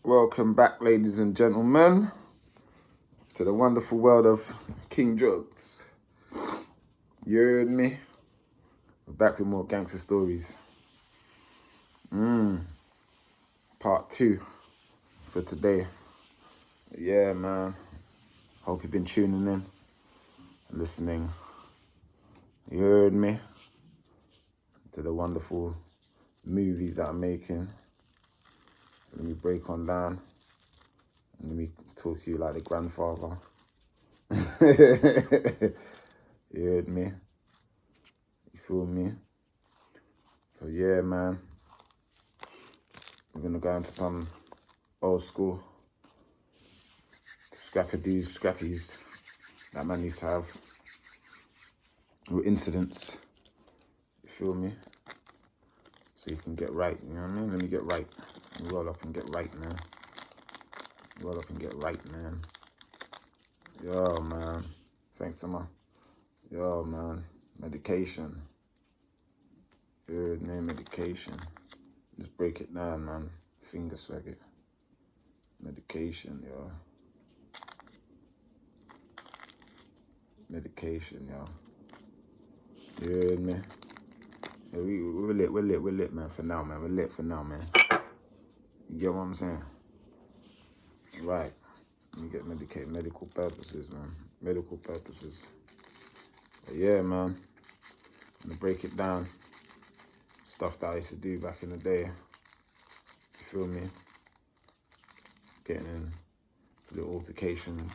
Welcome back, ladies and gentlemen, to the wonderful world of King Juugz. You heard me? We're back with more gangster stories. Part 2 for today. Yeah, man. Hope you've been tuning in, listening. You heard me? To the wonderful movies that I'm making. Let me break on down. And let me talk to you like the grandfather. You heard me? You feel me? So yeah, man. We're gonna go into some old school scrappies that man used to have. With incidents. You feel me? So you can get right, you know what I mean? Let me get right. Roll up and get right, man. Roll up and get right, man. Yo, man. Thanks so much. Yo, man. Medication. Good name, medication. Just break it down, man. Finger swag it. Medication, yo. Medication, yo. You heard me? Yeah, we're lit, man, for now, man. We're lit for now, man. You get what I'm saying? Right. You get medical purposes, man. Medical purposes. But yeah, man. I'm gonna break it down. Stuff that I used to do back in the day. You feel me? Getting in a little altercation.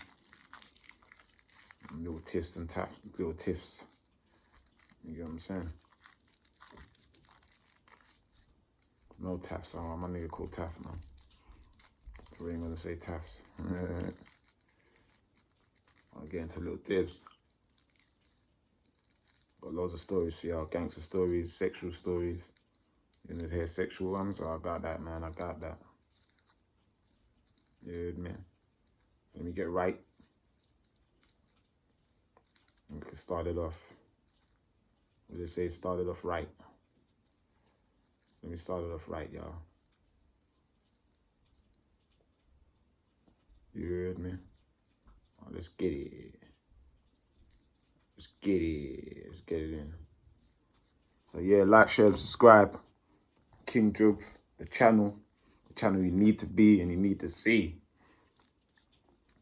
Little tiffs and taps. Little tiffs. You get what I'm saying? No taps. Oh, my nigga called Taff, man. We ain't gonna say taps. I'll get into little tips. Got loads of stories for y'all. Gangster stories, sexual stories. You know, hear sexual ones? Oh, I got that, man. I got that. You heard me? Let me get right. We can start it off. What they say, start it off right. Let me start it off right, y'all. You heard me? Oh, let's get it. Let's get it. Let's get it in. So yeah, like, share, subscribe. King Juugz, the channel you need to be and you need to see.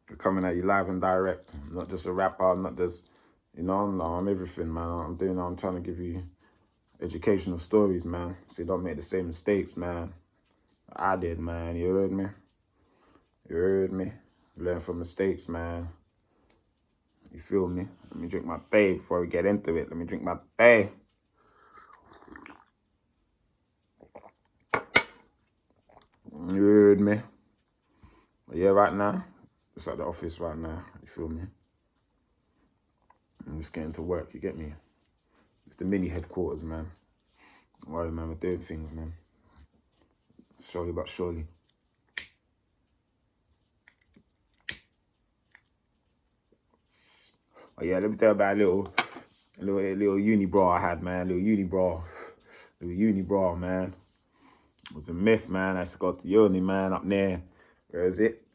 We're coming at you live and direct. I'm not just a rapper, I'm not just, you know, I'm everything, man. I'm trying to give you educational stories, man. So you don't make the same mistakes, man. I did, man. You heard me? You heard me? Learn from mistakes, man. You feel me? Let me drink my bay before we get into it. Let me drink my bay. You heard me? But yeah, right now, it's at the office right now. You feel me? I'm just getting to work, you get me? It's the mini headquarters, man. Don't worry, man, we're doing things, man. Slowly but surely. Oh yeah, let me tell you about a little uni brawl I had, man. Little uni brawl, man. It was a myth, man. I used to go to uni, man, up there. Where is it?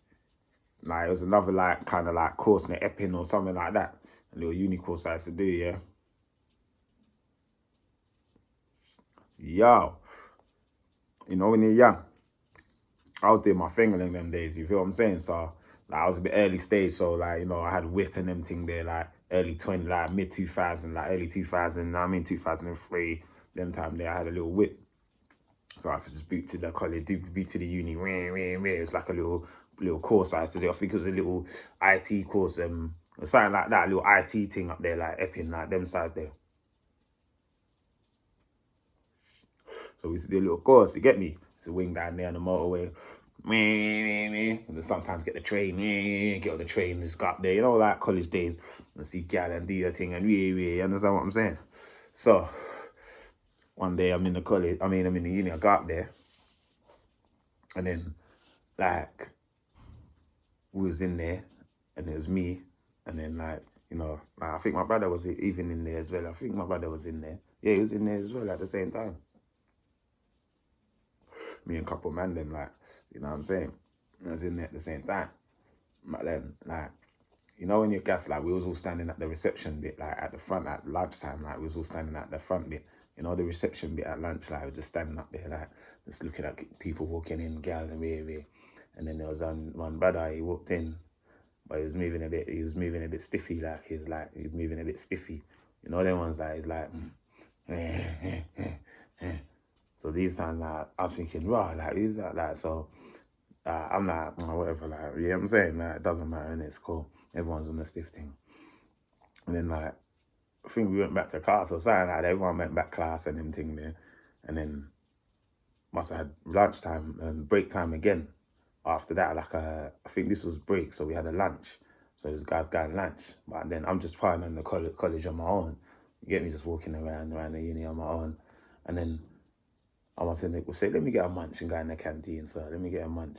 Like, it was another, like, kind of like course in the Epping or something like that. A little uni course I used to do, yeah. Yo. You know, when you're young, I was doing my fingerling them days, you feel what I'm saying? So, like, I was a bit early stage, so, like, you know, I had whip and them thing there, like, early 20, like, mid-2000, like, early 2000, I mean, 2003, them time there, I had a little whip. So I used to just boot to the college, boot to the uni, it was like a little course I used to do. I think it was a little IT course, or something like that, a little IT thing up there, like Epping, like them sides there. So we used to do a little course, you get me? It's a wing down there on the motorway. And then sometimes get the train, get on the train, just go up there, you know, like college days, and see gal and do your thing, and you understand what I'm saying? So, one day I'm in the college, I'm in the uni, I got up there, and then, like, we was in there, and it was me, and then, like, you know, like, I think my brother was even in there as well. I think my brother was in there. Yeah, he was in there as well at the same time. Me and a couple of man them, like, you know what I'm saying? I was in there at the same time. But then, like, you know when you're gas, like, we was all standing at the reception bit, like, at the front at lunchtime, like, we was all standing at the front bit. You know, the reception bit at lunch, like, we were just standing up there, like, just looking at people walking in, girls and rah. And then there was one brother, he walked in, but he was moving a bit stiffy, he was moving a bit stiffy. You know, them ones, like, he's like, so these times, like, I was thinking, right, like, who's that, like, so, I'm like, oh, whatever, like, you know what I'm saying? Like, it doesn't matter, and it's cool. Everyone's on the stiff thing. And then, like, I think we went back to class or something like that. Everyone went back class and them thing there. And then must have had lunchtime and break time again. After that, like, I think this was break, so we had a lunch. So it was guys going lunch. But then I'm just flying in the college on my own. You get me, just walking around the uni on my own. And then I was in say, let me get a munch and go in the canteen. So let me get a munch.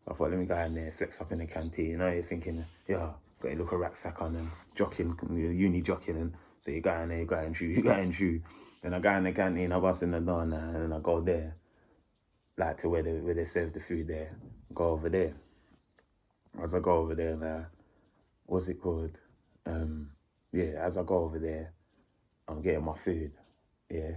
So I thought, let me go in there, flex up in the canteen. You know, you're thinking, yeah, got your little rucksack on and jockeying, uni jockeying. And so you go in there, you going through. Then I go in the canteen, I bust in the door now, and then I go there, like to where they serve the food there. Go over there. As I go over there now, what's it called? As I go over there, I'm getting my food. Yeah.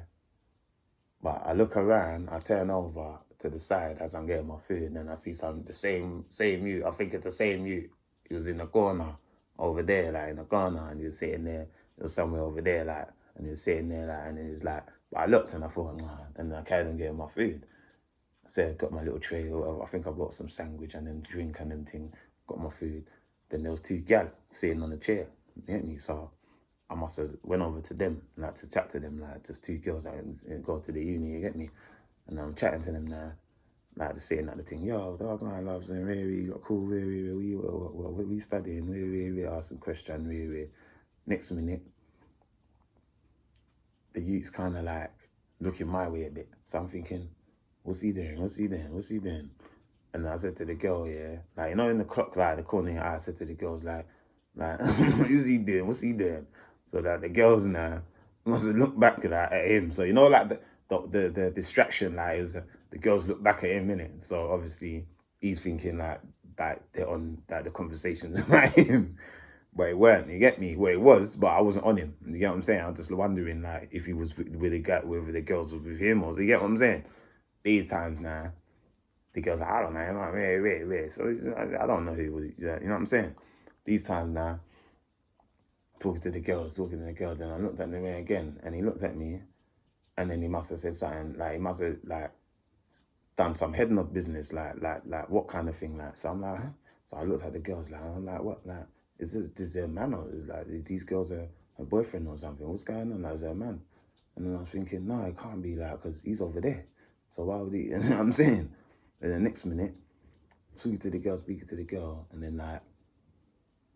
But I look around, I turn over to the side as I'm getting my food, and I see the same youth. I think it's the same youth. He was in the corner over there, like in the corner, and he was sitting there. It was somewhere over there, like, and he was sitting there, like, and he was like, but I looked and I thought, nah, and I carried on getting my food. So I got my little tray, or whatever. I think I bought some sandwich and then drink and then thing, got my food. Then there was two gal sitting on a chair, you get me? So I must have went over to them, like, to chat to them, like, just two girls that go to the uni, you get me? And I'm chatting to them now, like, they're sitting at the thing, yo, dog man loves and you got cool, we studying, we asking question, Next minute, the youth's kind of like looking my way a bit. So I'm thinking, what's he doing? And I said to the girl, yeah, like, you know, in the clock, like, the corner of your eye, I said to the girls, like, what is he doing? What's he doing? So that the girls now must have looked back at him. So, you know, like, the distraction, like, is the girls look back at him, innit? So obviously he's thinking like they're on, like, the conversation about him. But it weren't, you get me? Well, it was, but I wasn't on him. You get what I'm saying? I'm just wondering, like, if he was with the guy, whether the girls was with him, or you get what I'm saying? These times now, the girls are, I don't know, I'm like, wait. So I don't know who he was, you know what I'm saying? These times now, talking to the girl, then I looked at him again, and he looked at me, and then he must have said something, like, he must have, like, done some head nod business, like what kind of thing, like, so I'm like, huh? So I looked at the girls, like, I'm like, what, like, is there a man, or is, like, these girls are her boyfriend or something? What's going on? Like, is there a man? And then I was thinking, no, it can't be, like, because he's over there. So why would he, you know what I'm saying? And the next minute, speaking to the girl, and then, like,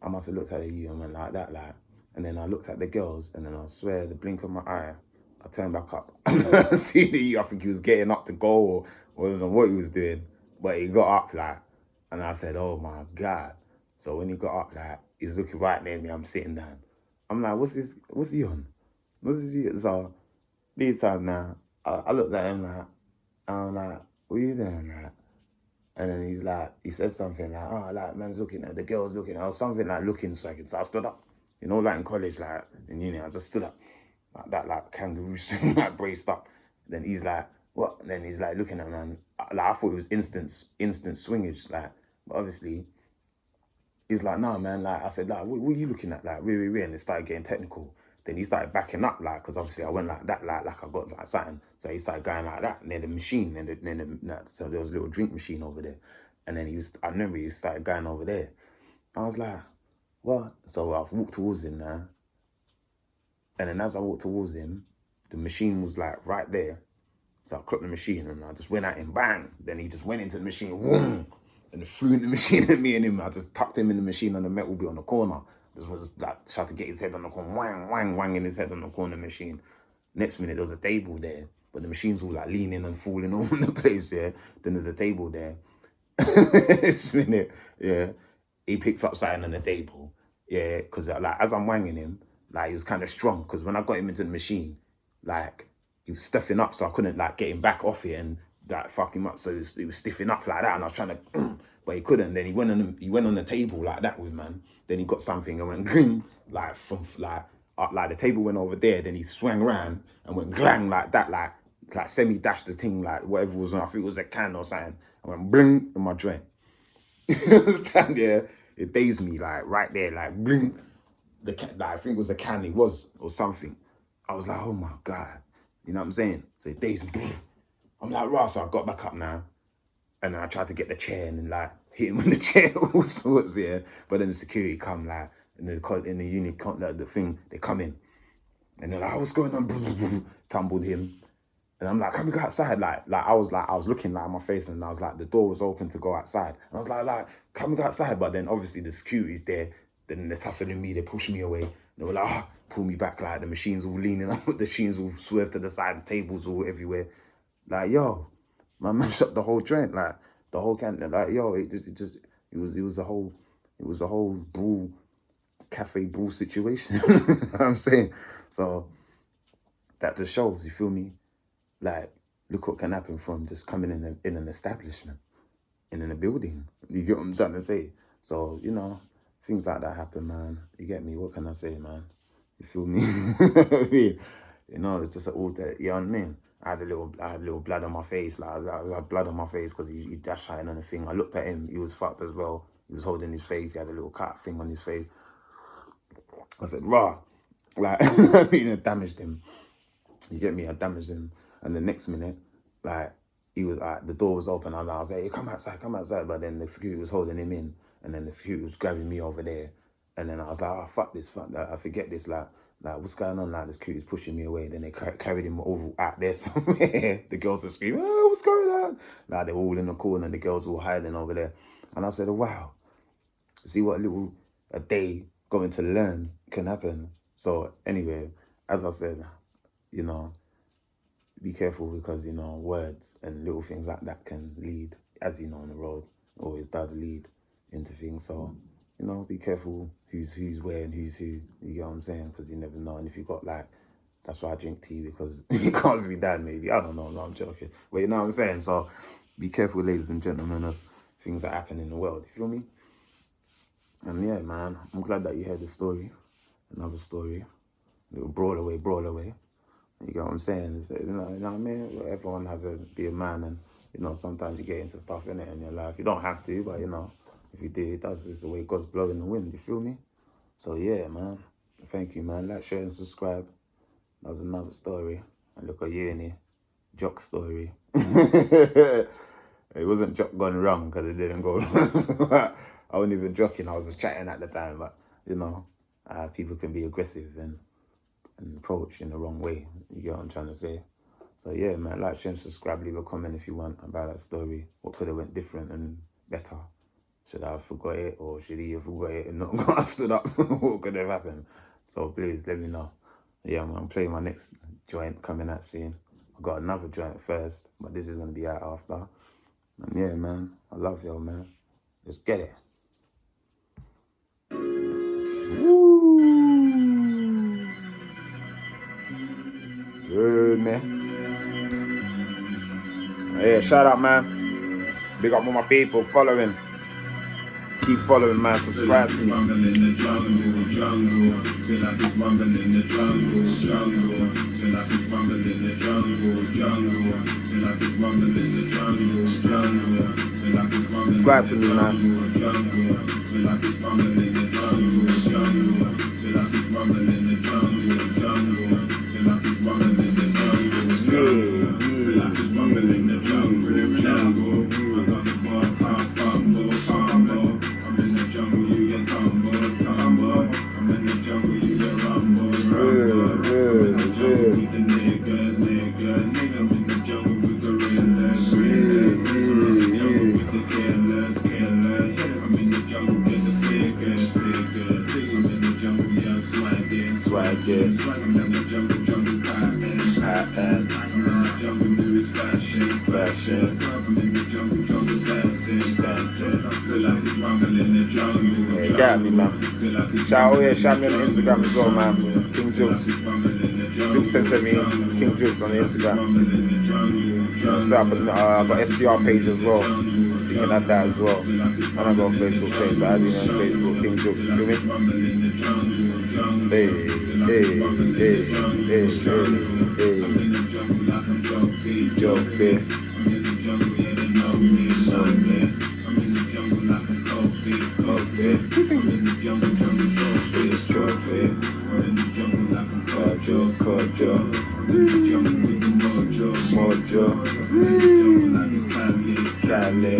I must have looked at you and went like that, like, and then I looked at the girls, and then I swear, the blink of my eye, I turned back up. I see the, I think he was getting up to go, or I don't know what he was doing, but he got up, like, and I said, oh my God. So when he got up, like, he's looking right near me, I'm sitting down. I'm like, what's he on? So these times now, I looked at him, like, I'm like, what are you doing, like? And then he's like, he said something like, oh, like, man's looking at, the girl's looking at, or something like looking swagging. So I stood up, you know, like in college, like in uni, I just stood up, like that, like kangaroo swing, like braced up. Then he's like, what? And then he's like looking at me, and like, I thought it was instant swingage, like, but obviously, he's like, no, man, like, I said, like, what are you looking at? Like, and it started getting technical. Then he started backing up, like, because obviously I went like that, like I got like something. So he started going like that near the machine, so there was a little drink machine over there. And then I remember he started going over there. I was like, what? So I walked towards him now. And then as I walked towards him, the machine was like right there. So I clocked the machine and I just went at him, bang. Then he just went into the machine, whoom, and flew in the machine at me and him. I just tucked him in the machine on the metal bit on the corner. Just was like, tried to get his head on the corner, wanging his head on the corner machine. Next minute, there was a table there, but the machine's all like leaning and falling all in the place, yeah. Then there's a table there. Next minute, yeah, he picks up something on the table, yeah, because like, as I'm wanging him, like, he was kind of strong, because when I got him into the machine, like, he was stiffing up, so I couldn't, like, get him back off it and, like, fuck him up, so he was stiffing up like that, and I was trying to but he couldn't. Then he went on the table like that with man. Then he got something and went gling, like from like the table went over there. Then he swung around and went glang like that, like semi-dashed the thing, like whatever was on. I think it was a can or something. I went bling in my joint. You understand? Yeah, it dazed me like right there, like bling. The can, like, I think it was a can. It was or something. I was like, oh my God, you know what I'm saying? So it dazed me. I'm like, right. So I got back up now, and then I tried to get the chair and then, like, hit him with the chair, all sorts, yeah. But then the security come, like, in the unit, like, the thing, they come in. And they're like, oh, what's going on? Tumbled him. And I'm like, can we go outside? Like I was looking like my face, and I was like, the door was open to go outside. And I was like, can we go outside? But then obviously the security's there. Then they're tussling me, they push me away. They were like, pull me back, like the machine's all leaning up, the machines all swerved to the side, the tables all everywhere. Like, yo, my man shot the whole joint, like the whole can, like, yo, it was a whole brawl, cafe brawl situation. You know what I'm saying? So that just shows, you feel me? Like, look what can happen from just coming in an establishment, in a building. You get what I'm trying to say? So, you know, things like that happen, man. You get me? What can I say, man? You feel me? I mean, you know, it's just all that, you know what I mean? I had a little blood on my face, like I had blood on my face because he dashed shine on the thing. I looked at him, he was fucked as well. He was holding his face, he had a little cut thing on his face. I said, rah. Like, I mean, I damaged him. You get me? I damaged him. And the next minute, like, he was like, the door was open. I was like, hey, come outside. But then the security was holding him in. And then the security was grabbing me over there. And then I was like, oh, fuck that. I forget this. Like, what's going on? Like, the security's pushing me away. Then they carried him over out there somewhere. The girls were screaming, oh, what's going on? Like, they're all in the corner and the girls were hiding over there. And I said, oh, wow. See what a day going to learn can happen. So anyway, as I said, you know, be careful because, you know, words and little things like that can lead, as you know, on the road, always does lead into things. So, you know, be careful who's where and who's who, you get what I'm saying? Because you never know. And if you got, like, that's why I drink tea, because it can't be dad, maybe. I don't know, no, I'm joking. But you know what I'm saying? So be careful, ladies and gentlemen, of things that happen in the world, you feel me? And yeah, man, I'm glad that you heard the story, another story, a little brawl away. You get what I'm saying? It's, you know what I mean? Everyone has to be a man, and, you know, sometimes you get into stuff in it in your life. You don't have to, but, you know, if you do, it does. It's the way God's blowing the wind, you feel me? So yeah, man, thank you, man. Like, share, and subscribe. That was another story. And look at uni, Juugz story. It wasn't gone wrong because it didn't go wrong. I wasn't even joking. I was just chatting at the time, but, you know, people can be aggressive and approach in the wrong way. You get what I'm trying to say? So yeah, man, like, share, and subscribe, leave a comment if you want about that story. What could have went different and better? Should I have forgot it, or should he have forgot it and not got stood up? What could have happened? So please let me know. Yeah, I'm playing my next joint coming out soon. I got another joint first, but this is gonna be out after. And yeah, man, I love y'all, man. Let's get it. Woo! Good, man. Yeah, shout out, man. Big up all my people following. Keep following, man. Subscribe to me. Subscribe to me, man. Got me, man. Shout me on the Instagram as well, man. King Juugz. Juugz sent me King Juugz on the Instagram. So I got STR page as well. you can add that as well. I don't go on Facebook page, so I do on Facebook, King Juugz, you feel me? Hey, hey, Joe Fair. Mojo, Cali,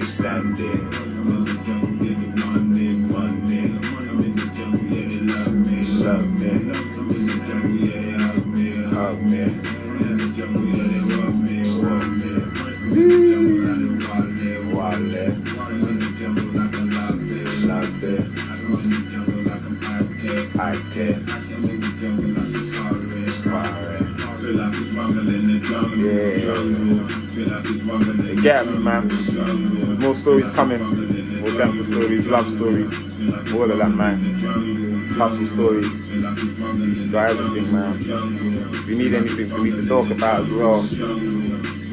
Sunday, Monday, love me, hug me, Wale, love it, I can. You get me, man. More stories coming. More gangster stories, love stories, all of that, man. Hustle stories. Got everything, man. If you need anything for me to talk about as well,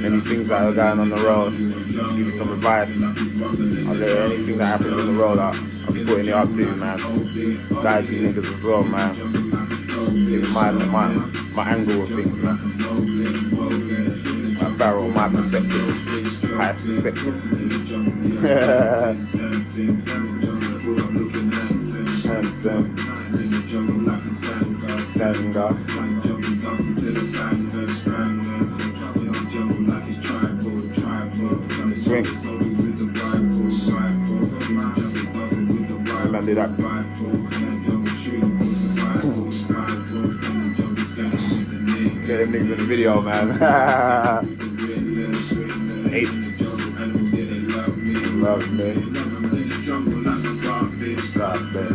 any things that are going on the road, give you some advice. I'll let anything that happens on the road, I'll be putting it up to you, man. Guide you niggas as well, man. Give my angle of things, man. My barrel, my perspective, highest perspective. Handsome, Sanga, swing. I landed up. Get them niggas in the video, man. 8. Love me. Stop it.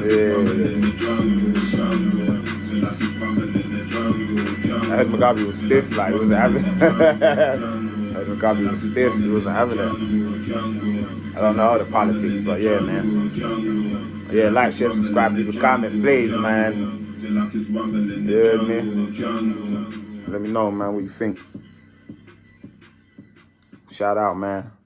Yeah. I heard Mugabe was stiff, like he wasn't having it. I heard Mugabe was stiff, he wasn't having it. I don't know all the politics, but yeah, man. Yeah, like, share, subscribe, leave a comment, please, man. You heard me? Let me know, man, what you think. Shout out, man.